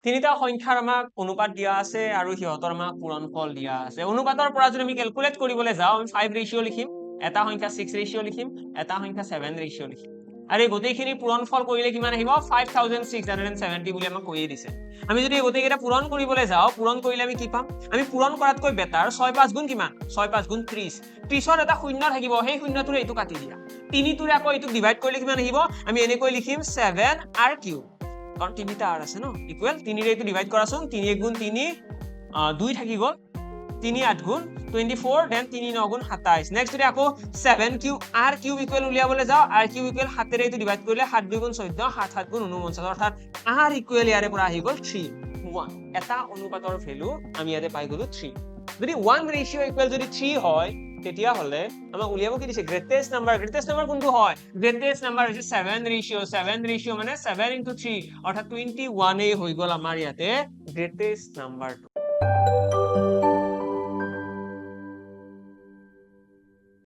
তিনিটা সংখ্যাৰ আমাক অনুপাত দিয়া আছে আৰু সিহঁতৰ আমাক পূৰণফল দিয়া আছে। অনুপাতৰ পৰা যদি আমি ক্যালকুলেট কৰিবলৈ যাওঁ আমি 5 ৰেশিও লিখিম, এটা সংখ্যা 6 ৰেশিও লিখিম, এটা সংখ্যা 7 ৰেশিও লিখিম। আৰু এই গোটেইখিনি পূৰণফল কৰিলে কিমান আহিব 5670 বুলি আমাক কৈয়ে দিছে। আমি যদি এই গোটেইকেইটা পূৰণ কৰিবলৈ যাওঁ, পূৰণ কৰিলে আমি কি পাম? আমি পূৰণ কৰাতকৈ বেটাৰ 6 5 গুণ কিমান? 6 5 গুণ 30। 30ৰ এটা শূন্য থাকিব, সেই শূন্যটোৰে এইটো কাটি দিয়া। 3 টোৰে আকৌ এইটো ডিভাইড কৰিলে কিমান আহিব? আমি এনেকৈ লিখিম 7r কিউব। কাৰণ তিনিটা r আছে ন, ইকুৱেল 3 ৰে এইটো ডিভাইড কৰাচোন, 3 1 গুণ 3 2 থাকি গ'ল, 3 8 গুণ 24, দেন 3 9 গুণ 27। নেক্সট যদি আকৌ 7 কিউব r কিউব ইকুৱেল উলিয়াবলৈ যাওঁ, r কিউব ইকুৱেল 7 ৰে এইটো ডিভাইড কৰিলে 7 2 গুণ 14, 7 7 গুণ 49, অৰ্থাৎ r ইকুৱেল ইয়াৰে পৰা আহি গ'ল 3 1। এটা অনুপাতৰ ভ্যালু আমি ইয়াতে পাই গ'লো 3। যদি 1 ৰেশিও ইকুৱেল যদি 3 হয় তেতিয়া হলে আমাক উলিয়াব কি দিছে? Greatest number. গ্ৰেটেষ্ট নাম্বাৰ কোনটো হয়? গ্ৰেটেষ্ট নাম্বাৰ হৈছে 7 ৰেশিও। 7 ৰেশিও মানে 7 into 3 অৰ্থাৎ 21 এই হৈ গ'ল আমাৰ ইয়াতে গ্ৰেটেষ্ট নাম্বাৰটো।